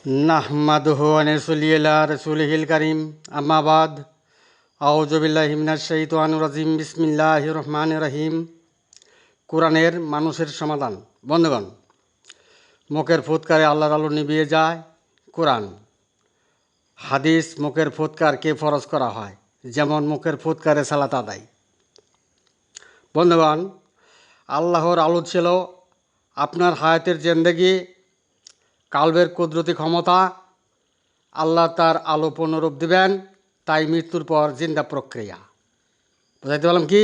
নাহমাদুহু ওয়া নুসাল্লি আলা রাসূলিহিল কারীম আম্মা বাদ আউযু বিল্লাহি মিনাশ শাইতানির রাজিম বিসমিল্লাহির রহমানির রহিম। কোরআনের মানুষের সমাধান। বন্ধুগণ, মুখের ফুৎকারে আল্লাহর আলো নিভিয়ে যায় কোরআন। হাদিস মুখের ফুৎকারকে ফরজ করা হয়, যেমন মুখের ফুৎকারে সালাত আদায়। বন্ধুগণ, আল্লাহর আলো ছিল আপনার হায়াতের জিন্দেগি, কালবের কুদরতি ক্ষমতা। আল্লাহ তার আলো পুনরূপ দিবেন, তাই মৃত্যুর পর জিন্দা প্রক্রিয়া। বুঝাইতে পারলাম কি?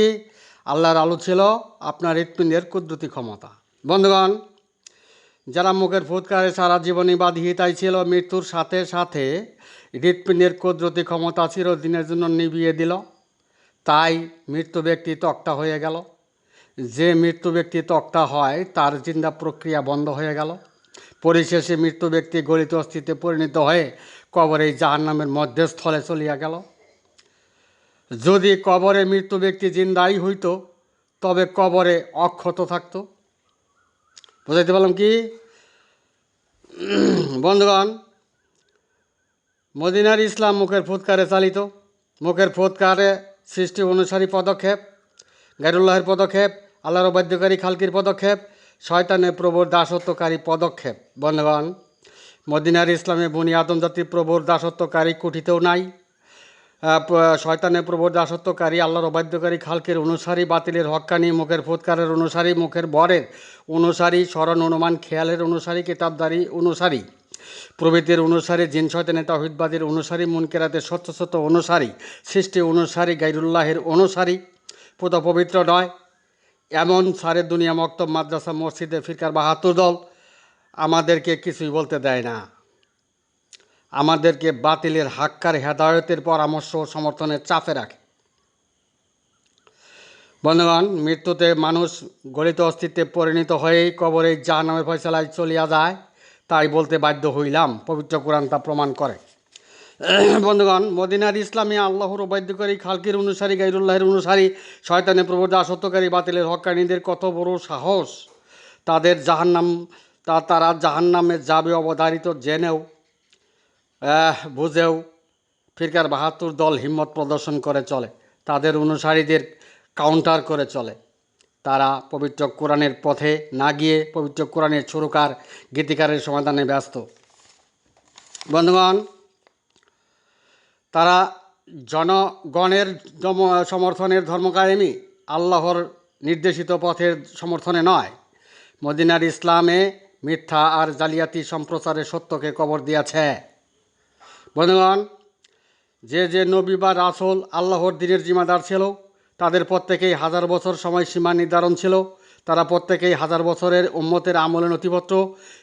আল্লাহর আলো ছিল আপনার হৃৎপিণ্ডের কুদরতি ক্ষমতা। বন্ধুগণ, যারা মুখের ফুৎকারে সারা জীবনই বাঁধিয়ে, তাই ছিল মৃত্যুর সাথে সাথে হৃৎপিণ্ডের কুদরতি ক্ষমতা চিরদিনের জন্য নিভিয়ে দিল। তাই মৃত্যু ব্যক্তি তক্তা হয়ে গেল। যে মৃত্যু ব্যক্তি তক্তা হয় তার জিন্দা প্রক্রিয়া বন্ধ হয়ে গেল। পরিশেষে মৃত্যু ব্যক্তি গলিত অস্থিতে পরিণত হয়ে কবরে জাহান্নামের মধ্যস্থলে চলিয়া গেল। যদি কবরে মৃত্যু ব্যক্তি জিন্দাই হইত, তবে কবরে অক্ষত থাকত। বুঝাইতে পারলাম কি? বন্ধুগণ, মদিনার ইসলাম মুখের ফুৎকারে চালিত। মুখের ফুৎকারে সৃষ্টি অনুসারী পদক্ষেপ, গায়রুল্লাহের পদক্ষেপ, আল্লাহর অবাধ্যকারী খালকির পদক্ষেপ, শয়তানের প্রভুর দাসত্বকারী পদক্ষেপ। বন্ধুগণ, মদিনার ইসলামে বনি আদম জাতির প্রভুর দাসত্বকারী কুঠিতেও নাই। শয়তানের প্রভুর দাসত্বকারী, আল্লাহর অবাধ্যকারী খালকের অনুসারী, বাতিলের হক্কানি, মুখের ফুৎকারের অনুসারী, মুখের বরের অনুসারী, স্মরণ অনুমান খেয়ালের অনুসারী, কিতাবদারি অনুসারী প্রভৃতির অনুসারী, জিন শয়তানের তাওহীদবাদীর অনুসারী, মুনকেরাতের সত্য অনুসারী, সৃষ্টি অনুসারী, গায়রুল্লাহের অনুসারী, পুত পবিত্র নয় এমন সারে দুনিয়া মক্তব, মাদ্রাসা, মসজিদে ফিরকার ৭২ দল আমাদেরকে কিছুই বলতে দেয় না। আমাদেরকে বাতিলের হাক্কার হেদায়তের পরামর্শ ও সমর্থনের চাপে রাখে। বন্ধুগণ, মৃত্যুতে মানুষ গলিত অস্তিত্বে পরিণত হয়েই কবরে জাহান্নামের ফয়সালায় চলিয়া যায়, তাই বলতে বাধ্য হইলাম। পবিত্র কোরআন তা প্রমাণ করে। বন্ধুগণ, মদিনার ইসলামী আল্লাহর অবাধ্যকারী খালকির অনুসারী, গায়রুল্লাহের অনুসারী, শয়তানের প্রভুর দাসত্বকারী, বাতিলের হক্কানীদের কত বড় সাহস! তারা জাহান্নামে যাবে অবধারিত জেনেও বুঝেও ফিরকার ৭২ দল হিম্মত প্রদর্শন করে চলে, তাদের অনুসারীদের কাউন্টার করে চলে। তারা পবিত্র কোরআনের পথে না গিয়ে পবিত্র কোরআনের সুরকার গীতিকারের সমাধানে ব্যস্ত। বন্ধুগণ, তারা জনগণের সমর্থনের ধর্মকায়েমি, আল্লাহর নির্দেশিত পথের সমর্থনে নয়। মদিনার ইসলামে মিথ্যা আর জালিয়াতি সম্প্রচারে সত্যকে কবর দিয়েছে। বন্ধুগণ, যে নবী বা রাসূল আল্লাহর দ্বীনের জিম্মাদার ছিল, তাদের প্রত্যেকেই 1000 বছর সময়সীমা নির্ধারণ ছিল। তারা প্রত্যেকেই 1000 বছরের উম্মতের আমলের নথিপত্র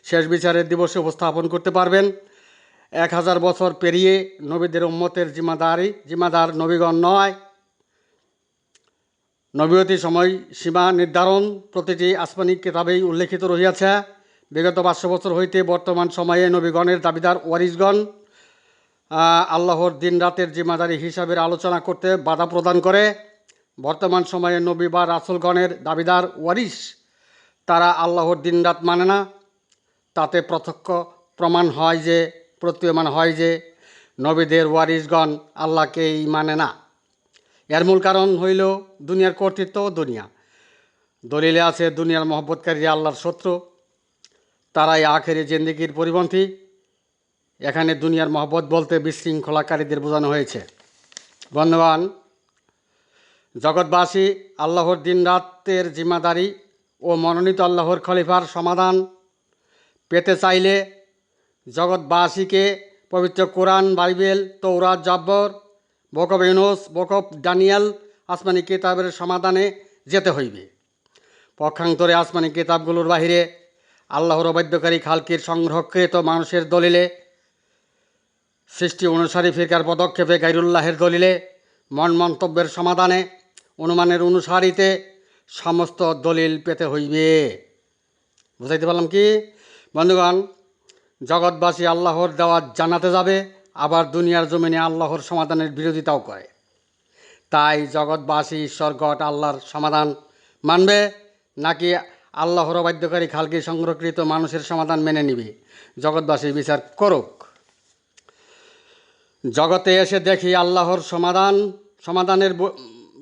শেষ বিচারের দিবসে উপস্থাপন করতে পারবেন। 1000 বছর পেরিয়ে নবীদের উম্মতের জিম্মাদার নবীগণ নয়। নবীয়তি সময় সীমা নির্ধারণ প্রতিটি আসমানি কিতাবেই উল্লেখিত রহিয়াছে। বিগত 500 বছর হইতে বর্তমান সময়ে নবীগণের দাবিদার ওয়ারিসগণ আল্লাহর দিন রাতের জিম্মাদারি হিসাবের আলোচনা করতে বাধা প্রদান করে। বর্তমান সময়ে নবী বা রাসূলগণের দাবিদার ওয়ারিস, তারা আল্লাহর দিন রাত মানে না। তাতে প্রত্যক্ষ প্রতীয়মান হয় যে নবীদের ওয়ারিসগণ আল্লাহকেই মানে না। এর মূল কারণ হইল দুনিয়ার কর্তৃত্ব ও দুনিয়া। দলিলে আছে দুনিয়ার মহব্বতকারীরা আল্লাহর শত্রু, তারাই আখেরি জিন্দেগির পরিপন্থী। এখানে দুনিয়ার মহব্বত বলতে বিশৃঙ্খলাকারীদের বোঝানো হয়েছে। বন্ধুগণ, জগৎবাসী আল্লাহর দিন রাতের জিম্মাদারি ও মনোনীত আল্লাহর খলিফার সমাধান পেতে চাইলে জগৎবাসীকে পবিত্র কোরআন, বাইবেল, তৌরাত, জাব্বর, book of Yunus, book of Daniel আসমানি কিতাবের সমাধানে যেতে হইবে। পক্ষান্তরে আসমানি কিতাবগুলোর বাহিরে আল্লাহর অবাধ্যকারী খালকির সংরক্ষিত মানুষের দলিলে, সৃষ্টি অনুসারী ফিরকার পদক্ষেপে, গায়রুল্লাহের দলিলে, মন মন্তব্যের সমাধানে, অনুমানের অনুসারীতে সমস্ত দলিল পেতে হইবে। বুঝাইতে পারলাম কি? বন্ধুগণ, জগৎবাসী আল্লাহর দেওয়া জানাতে যাবে, আবার দুনিয়ার জমিনে আল্লাহর সমাধানের বিরোধিতাও করে। তাই জগৎবাসী ঈশ্বর গড আল্লাহর সমাধান মানবে নাকি আল্লাহর অবাধ্যকারী খালকি সংরক্ষিত মানুষের সমাধান মেনে নিবে, জগৎবাসী বিচার করুক। জগতে এসে দেখি আল্লাহর সমাধানের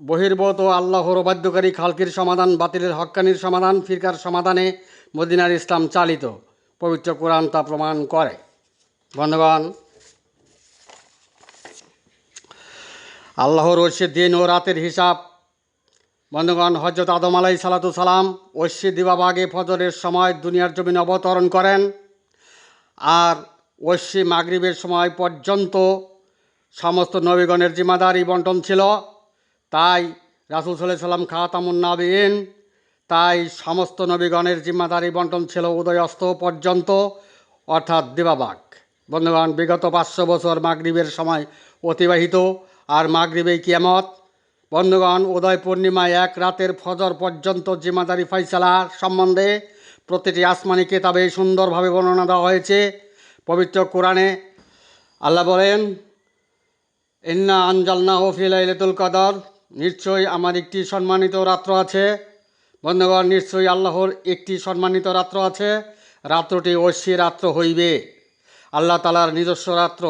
বহির্ভূত আল্লাহর অবাধ্যকারী খালকির সমাধান, বাতিলের হক্কানির সমাধান, ফিরকার সমাধানে মদিনার ইসলাম চালিত। পবিত্র কোরআন তা প্রমাণ করে। বন্ধুগণ, আল্লাহর ঐশী দিন ও রাতের হিসাব। বন্ধুগণ, হযরত আদম আলাইহিস সালাতু সালাম ঐশী দিবাভাগে ফজরের সময় দুনিয়ার জমিনে অবতরণ করেন, আর ঐশী মাগরিবের সময় পর্যন্ত সমস্ত নবীগণের জিম্মাদারি বন্টন ছিল। তাই রাসূল সাল্লাল্লাহু আলাইহি সাল্লাম খাতামুন নবিয়্যিন, তাই সমস্ত নবীগণের জিম্মাদারি বন্টন ছিল উদয় অস্ত পর্যন্ত, অর্থাৎ দিবাভাগ। বন্ধুগণ, বিগত 500 বছর মাগরিবের সময় অতিবাহিত, আর মাগরিবেই কিয়ামত। বন্ধুগণ, উদয় পূর্ণিমায় এক রাতের ফজর পর্যন্ত জিম্মাদারি ফাইসালার সম্বন্ধে প্রতিটি আসমানি কিতাবে সুন্দরভাবে বর্ণনা দেওয়া হয়েছে। পবিত্র কোরআনে আল্লাহ বলেন, ইন্না আনজালনাহু ফি লাইলাতুল কদর, নিশ্চয়ই আমার একটি সম্মানিত রাত্র আছে। বন্ধুগণ, নিশ্চয়ই আল্লাহর একটি সম্মানিত রাত্র আছে, রাত্রটি ঐশী রাত্র হইবে, আল্লাহ তাআলার নিজস্ব রাত্র।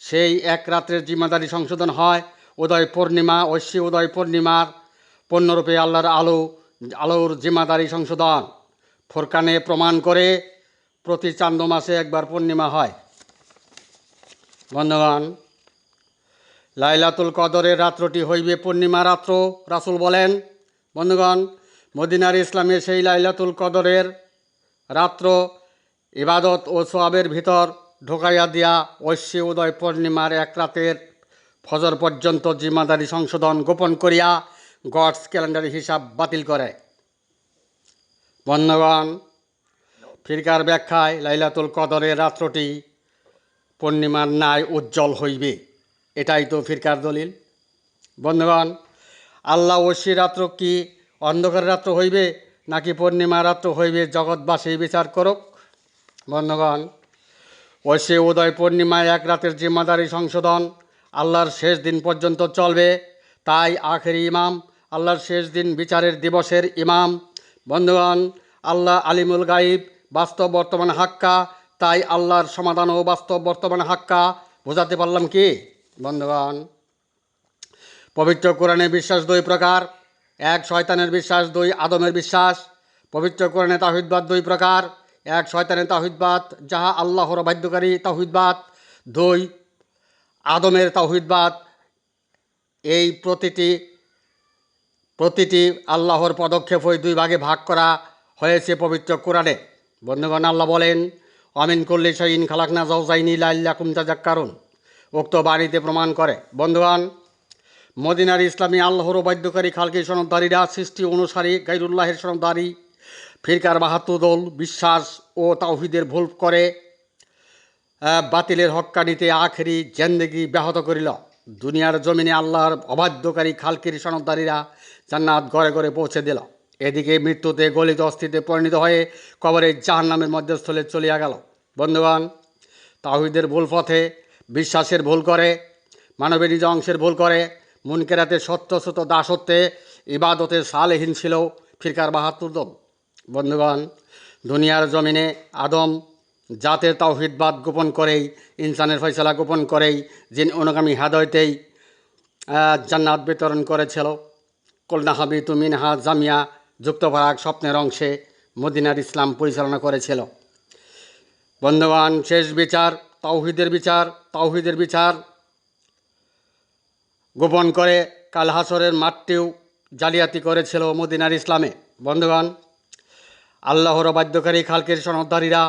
সেই এক রাত্রের জিম্মাদারি সংশোধন হয় উদয় পূর্ণিমা। ঐশী উদয় পূর্ণিমার পূর্ণরূপে আল্লাহর আলোর জিম্মাদারি সংশোধন। ফোরকানে প্রমাণ করে প্রতি চান্দ মাসে একবার পূর্ণিমা হয়। বন্ধুগণ, লাইলাতুল কদরের রাত্রটি হইবে পূর্ণিমা রাত্র, রাসূল বলেন। বন্ধুগণ, মদিনার ইসলামে সেই লাইলাতুল কদরের রাত্র ইবাদত ও সওয়াবের ভিতর ঢোকাইয়া দিয়া ঐশী উদয় পূর্ণিমার এক রাতের ফজর পর্যন্ত জিম্মাদারি সংশোধন গোপন করিয়া গডস ক্যালেন্ডারের হিসাব বাতিল করে। বন্ধুগণ, ফিরকার ব্যাখ্যায় লাইলাতুল কদরের রাত্রটি পূর্ণিমার ন্যায় উজ্জ্বল হইবে, এটাই তো ফিরকার দলিল। বন্ধুগণ, আল্লাহ ঐশী রাত্র কি অন্ধকার রাত্র হইবে নাকি পূর্ণিমা রাত্র হইবে, জগৎবাসী বিচার করুক। বন্ধুগণ, ঐশী উদয় পূর্ণিমায় এক রাতের জিম্মাদারি সংশোধন আল্লাহর শেষ দিন পর্যন্ত চলবে। তাই আখেরি ইমাম, আল্লাহর শেষ দিন বিচারের দিবসের ইমাম। বন্ধুগণ, আল্লাহ আলিমুল গাইব, বাস্তব বর্তমান হাক্কা, তাই আল্লাহর সমাধান ও বাস্তব বর্তমান হাক্কা। বোঝাতে পারলাম কি? বন্ধুগণ, পবিত্র কোরআনে বিশ্বাস 2 প্রকার, 1 শয়তানের বিশ্বাস, 2 আদমের বিশ্বাস। পবিত্র কোরআনে তাওহীদবাদ 2 প্রকার, 1 শয়তানের তাওহীদবাদ যাহা আল্লাহর অবাধ্যকারী তাওহীদবাদ, 2 আদমের তাওহীদবাদ। এই প্রতিটি আল্লাহর পদক্ষেপই 2 ভাগে ভাগ করা হয়েছে পবিত্র কোরআনে। বন্ধুগণ, আল্লাহ বলেন, আমিন কুল্লি শাইইন খালাকনা যাওজাইনি লাআল্লাকুম তাযাক্কারুন, উক্ত বাণীতে প্রমাণ করে। বন্ধুগণ, মদিনার ইসলামী আল্লাহর অবাধ্যকারী খালকি সনদধারীরা সৃষ্টি অনুসারী গায়রুল্লাহের সনদধারী ফিরকার 72 দল বিশ্বাস ও তাওহীদের ভুল করে বাতিলের হক্কানিতে আখেরি জিন্দেগি ব্যাহত করিল। দুনিয়ার জমিনে আল্লাহর অবাধ্যকারী খালকির সনদধারীরা জান্নাত ঘরে ঘরে পৌঁছে দিল। এদিকে মৃত্যুতে গলিত অস্থিতে পরিণত হয়ে কবরে জাহান্নামের মধ্যস্থলে চলিয়া গেল। বন্ধুগণ, তাওহীদের ভুল পথে বিশ্বাসের ভুল করে, মানবের নিজ অংশের ভুল করে, মুনকেরাতে সত্য দাসত্বে ইবাদতে সালেহীন ছিল ফিরকার 72 দল। বন্ধুগণ, দুনিয়ার জমিনে আদম জাতের তাওহীদবাদ গোপন করেই, ইনসানের ফয়সালা গোপন করেই জিন অনুগামী হাদায়তেই জান্নাত বিতরণ করেছিল। কুলনা হাবিতু মিনহা জামিয়া যুক্তভাগ স্বপ্নের অংশে মদিনার ইসলাম পরিচালনা করেছিল। বন্ধুগণ, শেষ বিচার তাওহীদের বিচার গোপন করে কাল হাসরের মাঠটিও জালিয়াতি করেছিল মদিনার ইসলামে। বন্ধুগণ, আল্লাহর অবাধ্যকারী খালকের সনদধারীরা,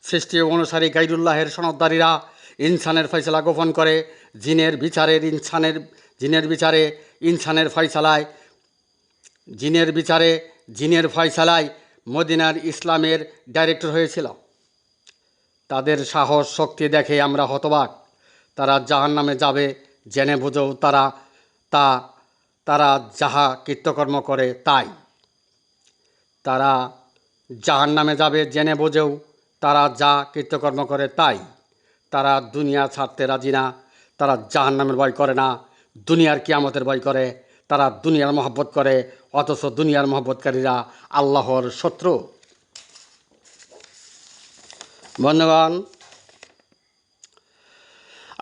সৃষ্টি অনুসারী গায়রুল্লাহের সনদধারীরা ইনসানের ফয়সালা গোপন করে জিনের ফয়সালায় মদিনার ইসলামের ডাইরেক্টর হয়েছিল। তাদের সাহস শক্তি দেখে আমরা হতবাক। তারা জাহান্নামে যাবে জেনে বুঝেও তারা যাহা কৃতকর্ম করে তাই। তারা জাহান্নামে যাবে জেনে বুঝেও তারা যা কৃতকর্ম করে তাই। তারা দুনিয়া ছাড়তে রাজি না, তারা জাহান্নামের ভয় করে না, দুনিয়ার কিয়ামতের ভয় করে। তারা দুনিয়ার মহব্বত করে, অথচ দুনিয়ার মহব্বতকারীরা আল্লাহর শত্রু। বন্ধুগণ,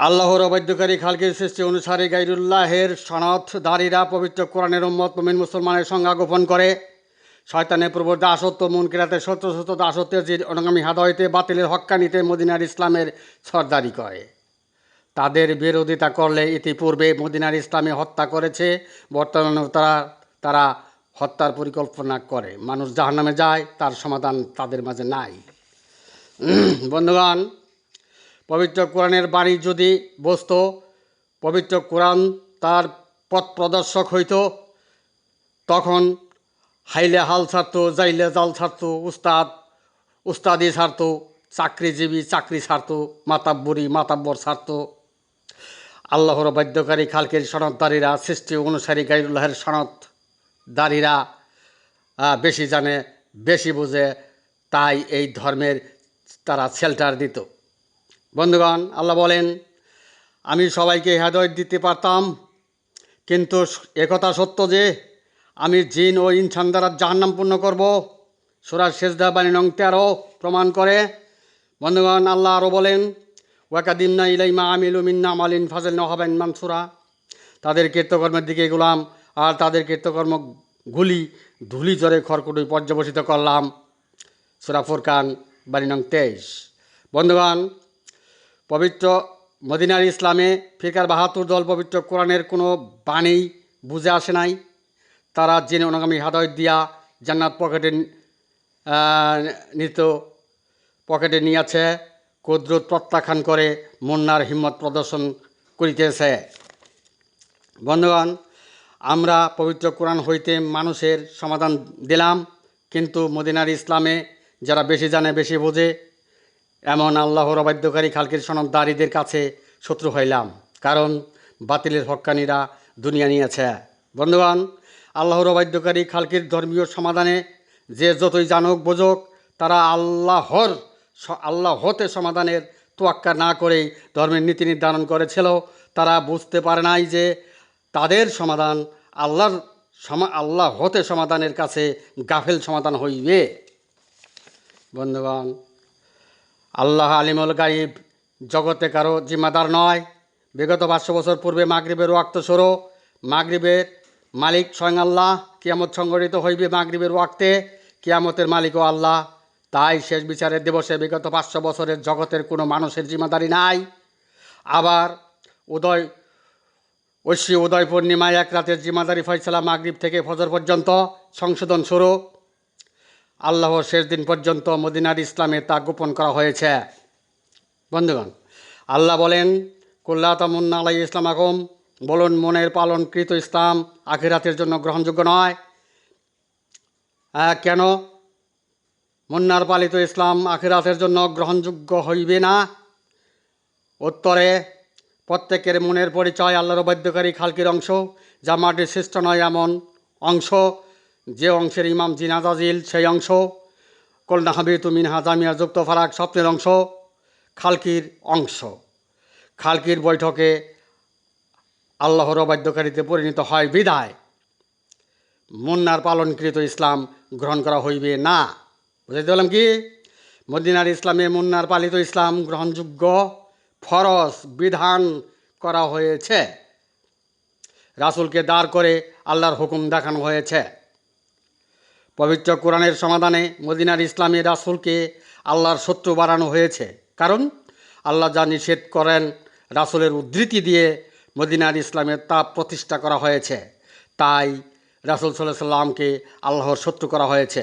আল্লাহর অবাধ্যকারী খালকের সৃষ্টি অনুসারে গাইরুল্লাহের সনদধারীরা পবিত্র কোরআনের উম্মত মুমিন মুসলমানের সংজ্ঞা গোপন করে শয়তানের পূর্ব দাসত্ব মুনকিরাতে শত শত দাসত্বের যে অনুগামী হাদায়তে বাতিলের হক্কানিতে মদিনার ইসলামের সরদারি করে। তাদের বিরোধিতা করলে ইতিপূর্বে মদিনার ইসলামে হত্যা করেছে, বর্তমানে তারা হত্যার পরিকল্পনা করে। মানুষ জাহান্নামে যায়, তার সমাধান তাদের মাঝে নাই। বন্ধুগণ, পবিত্র কোরআনের বাণী যদি বসত, পবিত্র কোরআন তার পথ প্রদর্শক হইত, তখন হাইলে হাল ছাড়ত, যাইলে জাল ছাড়ত, উস্তাদি ছাড়ত, চাকরিজীবী চাকরি ছাড়ত, মাতাব্বর ছাড়ত। আল্লাহর বাধ্যকারী খালকের সনদদারীরা, সৃষ্টি অনুসারী গাইরুল্লাহের সনদদারীরা বেশি জানে বেশি বোঝে, তাই এই ধর্মের তারা শেল্টার দিত। বন্ধুগণ, আল্লাহ বলেন, আমি সবাইকে হেদায়েত দিতে পারতাম, কিন্তু একথা সত্য যে আমি জিন ও ইনসান দ্বারা জাহান্নাম পূর্ণ করব। সূরা সেজদা বাণী নং 13 প্রমাণ করে। বন্ধুগণ, আল্লাহ আরও বলেন, ওয়াকাদিমনা ইলাইমা আমিলু মিন্না মালিন ফাজল নহবেন মানসুরা। তাদের কীর্তকর্মের দিকে এগুলাম, আর তাদের কীর্তকর্মগুলি ধুলি জ্বরে খড়কুটোয় পর্যবসিত করলাম। সূরা ফুরকান বাণী নং 23। বন্ধুগণ, পবিত্র মদিনার ইসলামে ফিরকার 72 দল পবিত্র কোরআনের কোনো বাণী বুঝে আসে নাই। তারা জেনে অনুগামী হাদায়ত দিয়া জান্নাত পকেটে নিয়েছে, কুদরত প্রত্যাখ্যান করে মুন্নার হিম্মত প্রদর্শন করিতেছে। বন্ধুগণ, আমরা পবিত্র কোরআন হইতে মানুষের সমাধান দিলাম, কিন্তু মদিনার ইসলামে যারা বেশি জানে বেশি বোঝে এমন আল্লাহর অবাধ্যকারী খালকের সনদদারীদের কাছে শত্রু হইলাম, কারণ বাতিলের হক্কানিরা দুনিয়া নিয়েছে। বন্ধুগণ, আল্লাহর অবাধ্যকারী খালকের ধর্মীয় সমাধানে যে যতই জানুক বোঝুক, তারা আল্লাহ হতে সমাধানের তোয়াক্কা না করেই ধর্মের নীতি নির্ধারণ করেছিল। তারা বুঝতে পারে নাই যে তাদের সমাধান আল্লাহ হতে সমাধানের কাছে গাফেল সমাধান হইবে। বন্ধুগণ, আল্লাহ আলিমুল গাইব, জগতে কারো জিম্মাদার নয়। বিগত 500 বছর পূর্বে মাগরিবের ওয়াক্ত শুরু, মাগরিবের মালিক স্বয়ং আল্লাহ। কিয়ামত সংগঠিত হইবে মাগরিবের ওয়াক্তে, কিয়ামতের মালিকও আল্লাহ। তাই শেষ বিচারের দিবসে বিগত 500 বছরের জগতের কোনো মানুষের জিম্মাদারি নাই। আবার উদয় পূর্ণিমায় এক রাতের জিম্মাদারি ফয়সালা মাগরিব থেকে ফজর পর্যন্ত, সংশোধন শুরু আল্লাহর শেষ দিন পর্যন্ত মদিনার ইসলামে তা গোপন করা হয়েছে। বন্ধুগণ, আল্লাহ বলেন, কুল্লা তামুন্না আলাই ইসলাম আগম, বলুন মনের পালনকৃত ইসলাম আখিরাতের জন্য গ্রহণযোগ্য নয়। কেন মুন্নার পালিত ইসলাম আখিরাতের জন্য গ্রহণযোগ্য হইবে না? উত্তরে, প্রত্যেকের মনের পরিচয় আল্লাহর বাধ্যকারী খালকির অংশ, যা মাটির সৃষ্ট নয় এমন অংশ, যে অংশের ইমাম জিনাজাজিল সেই অংশ, কলনা হাবিতু মিনহা জামিয়া যুক্ত ফারাক স্বপ্নের অংশ, খালকির অংশ। খালকির বৈঠকে আল্লাহর অবাধ্যকারীতে পরিণত হয় বিদায় মুন্নার পালনকৃত ইসলাম গ্রহণ করা হইবে না। বুঝাইতে বললাম কি? মদিনার ইসলামে মুন্নার পালিত ইসলাম গ্রহণযোগ্য, ফরজ বিধান করা হয়েছে। রাসূলকে দাঁড় করে আল্লাহর হুকুম দেখানো হয়েছে। পবিত্র কোরআনের সমাধানে মদিনার ইসলামে রাসূলকে আল্লাহর শত্রু বানানো হয়েছে, কারণ আল্লাহ যা নিষেধ করেন রাসূলের উদ্ধৃতি দিয়ে মদিনার ইসলামে তা প্রতিষ্ঠা করা হয়েছে। তাই রাসূল সাল্লাল্লাহু আলাইহি সাল্লামকে আল্লাহর শত্রু করা হয়েছে।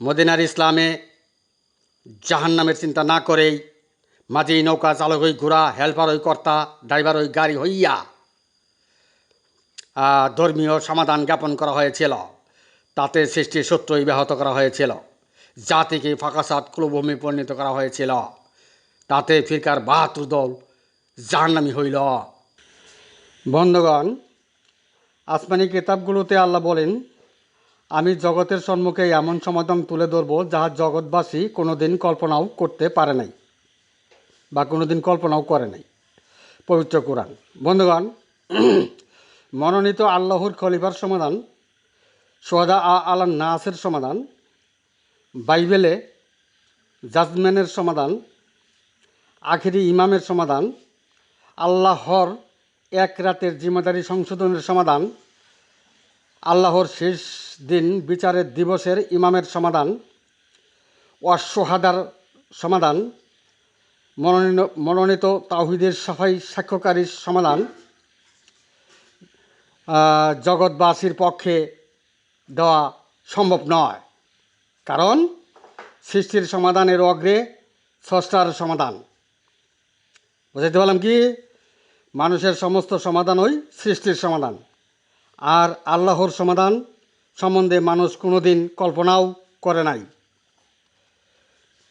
মদিনার ইসলামে জাহান্নামের চিন্তা না করেই মাঝেই নৌকা চালক হই ঘোড়া, হেল্পার হই কর্তা, ড্রাইভার হই গাড়ি হইয়া ধর্মীয় সমাধান জ্ঞাপন করা হয়েছিল। তাতে সৃষ্টির শত্রুই ব্যাহত করা হয়েছিল, জাতিকে ফাঁকাসাত কুলভূমি পরিণত করা হয়েছিল। তাতে ফিরকার 72 দল জাহান্নামী হইল। বন্ধুগণ, আসমানি কিতাবগুলোতে আল্লাহ বলেন, আমি জগতের সম্মুখে এমন সমাধান তুলে ধরব যাহা জগৎবাসী কোনোদিন কল্পনাও করতে পারে নাই বা কোনোদিন কল্পনাও করে নাই। পবিত্র কোরআন। বন্ধুগণ, মনোনীত আল্লাহর খলিফার সমাধান, সোহাদা আলান নাসের সমাধান বাইবেলে জাজমেন্টের সমাধান, আখিরি ইমামের সমাধান, আল্লাহর এক রাতের জিম্মাদারি সংশোধনের সমাধান, আল্লাহর শেষ দিন বিচারের দিবসের ইমামের সমাধান, অশ্বহাদার সমাধান, মনোনীত তাওহীদের সাফাই সাক্ষ্যকারীর সমাধান জগৎবাসীর পক্ষে দেওয়া সম্ভব নয়, কারণ সৃষ্টির সমাধানের অগ্রে স্রষ্টার সমাধান। বুঝাইতে পারলাম কি? মানুষের সমস্ত সমাধানই সৃষ্টির সমাধান, আর আল্লাহর সমাধান সম্বন্ধে মানুষ কোনোদিন কল্পনাও করে নাই,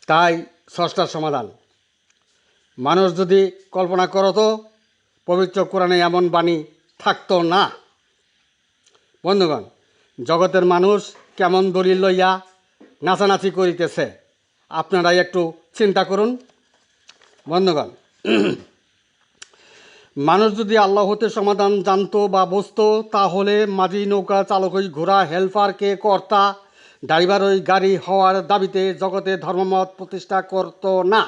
তাই স্রষ্টার সমাধান। মানুষ যদি কল্পনা করত, পবিত্র কোরআনে এমন বাণী থাকতো না। বন্ধুগণ, জগতের মানুষ কেমন দলিল লইয়া নাচানাচি করিতেছে, আপনারাই একটু চিন্তা করুন। বন্ধুগণ, মানুষ যদি আল্লাহ হতে সমাধান জানতো বা বুঝতো, তাহলে মাঝি নৌকা চালক ওই ঘোড়া হেল্পার কে কর্তা ড্রাইভার ওই গাড়ি হওয়ার দাবিতে জগতে ধর্মমত প্রতিষ্ঠা করত না।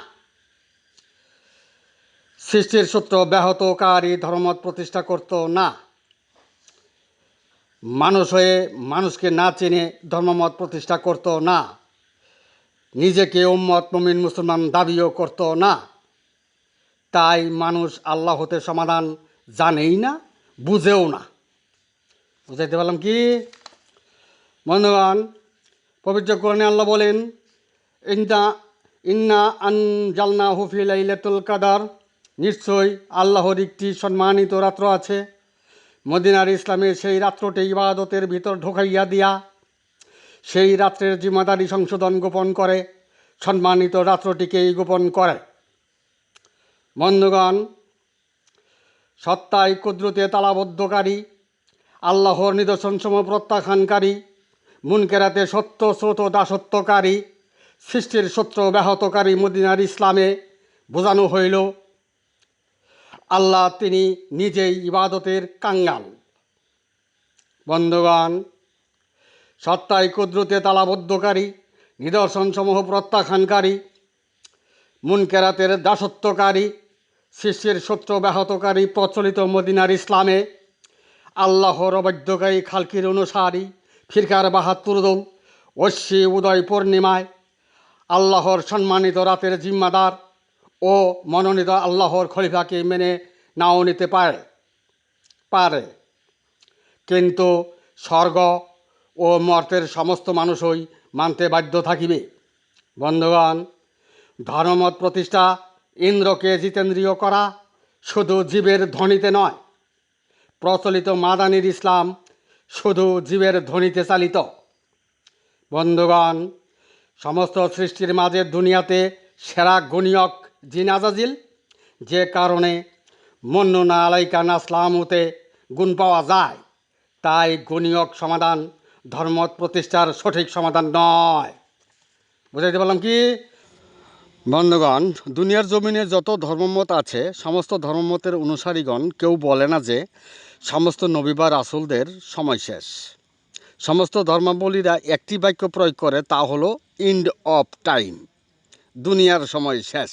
সৃষ্টির সূত্র ব্যাহতকারী ধর্মমত প্রতিষ্ঠা করত না। মানুষ হয়ে মানুষকে না চেনে ধর্মমত প্রতিষ্ঠা করত না। নিজেকে উম্মত মুমিন মুসলমান দাবিও করত না। তাই মানুষ আল্লাহ হতে সমাধান জানেই না, বুঝেও না। বুঝাইতে পারলাম কি? বন্ধুগণ, পবিত্র কোরআনে আল্লাহ বলেন, ইন্না আনজালনাহু ফি লাইলাতুল কদর, নিশ্চয়ই আল্লাহর একটি সম্মানিত রাত্র আছে। মদিনার ইসলামের সেই রাত্রটি ইবাদতের ভিতর ঢোকাইয়া দিয়া সেই রাত্রের জিম্মাদারি সংশোধন গোপন করে, সম্মানিত রাত্রটিকেই গোপন করে। বন্ধুগণ, সত্তায় কুদরতে তালাবদ্ধকারী, আল্লাহর নিদর্শনসমূহ প্রত্যাখ্যানকারী, মুনকেরাতে সত্য স্রোত দাসত্বকারী, সৃষ্টির সূত্র ব্যাহতকারী মদিনার ইসলামে বোঝানো হইল আল্লাহ তিনি নিজেই ইবাদতের কাঙ্গাল। বন্ধুগণ, সত্তায় কুদরতে তালাবদ্ধকারী, নিদর্শনসমূহ প্রত্যাখ্যানকারী, মুনকেরাতের দাসত্বকারী, সৃষ্টির সূত্র ব্যাহতকারী প্রচলিত মদিনার ইসলামে আল্লাহর অবাধ্যকারী খালকির অনুসারী ফিরকার ৭২ দল ঐশী উদয় পূর্ণিমায় আল্লাহর সম্মানিত রাতের জিম্মাদার ও মনোনীত আল্লাহর খলিফাকে মেনে নাও নিতে পারে, কিন্তু স্বর্গ ও মর্তের সমস্ত মানুষই মানতে বাধ্য থাকিবে। বন্ধুগণ, ধর্মমত প্রতিষ্ঠা ইন্দ্রকে জিতেন্দ্রীয় করা শুধু জীবের ধ্বনিতে নয়, প্রচলিত মাদানির ইসলাম শুধু জীবের ধ্বনিতে চালিত। বন্ধুগণ, সমস্ত সৃষ্টির মাঝে দুনিয়াতে সেরা গণিয়ক জিন আজাজিল, যে কারণে মন্নুনা আলাইকা নাসলামুতে গুণ পাওয়া যায়, তাই গণিয়ক সমাধান ধর্মমত প্রতিষ্ঠার সঠিক সমাধান নয়। বুঝাইতে পারলাম কি? বন্ধুগণ, দুনিয়ার জমিনে যত ধর্মমত আছে, সমস্ত ধর্মমতের অনুসারীগণ কেউ বলে না যে সমস্ত নবী বা রাসূলদের সময় শেষ। সমস্ত ধর্মাবলীরা একটি বাক্য প্রয়োগ করে, তা হলো এন্ড অফ টাইম, দুনিয়ার সময় শেষ,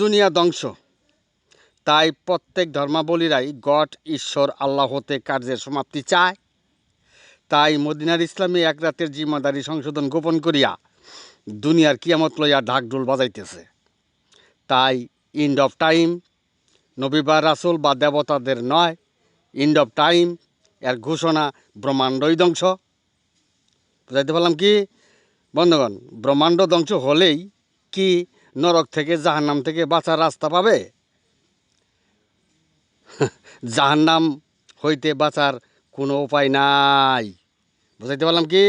দুনিয়া ধ্বংস। তাই প্রত্যেক ধর্মাবলীরাই গড ঈশ্বর আল্লাহ হতে কার্যের সমাপ্তি চায়। তাই মদিনার ইসলামে এক রাতের জিম্মাদারি সংশোধন গোপন করিয়া দুনিয়ার কিয়ামত লইয়া ঢাকঢোল বাজাইতেছে। তাই এন্ড অফ টাইম নবী বা রাসূল বা দেবতাদের নয়, এন্ড অফ টাইম এর ঘোষণা ব্রহ্মাণ্ডই ধ্বংস। বুঝাইতে পারলাম কি? বন্ধুগণ, ব্রহ্মাণ্ড ধ্বংস হলেই কি নরক থেকে জাহান্নাম থেকে বাঁচার রাস্তা পাবে? জাহান্নাম হইতে বাঁচার কোনো উপায় নাই। বুঝাইতে পারলাম কি?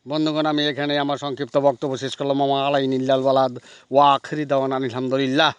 বন্ধুগণ, আমি এখানে আমার সংক্ষিপ্ত বক্তব্য শেষ করলাম। মামা আলাইনিল্লাল ওয়ালাদ ওয়া আখিরি দাওয়ানা আলহামদুলিল্লাহ।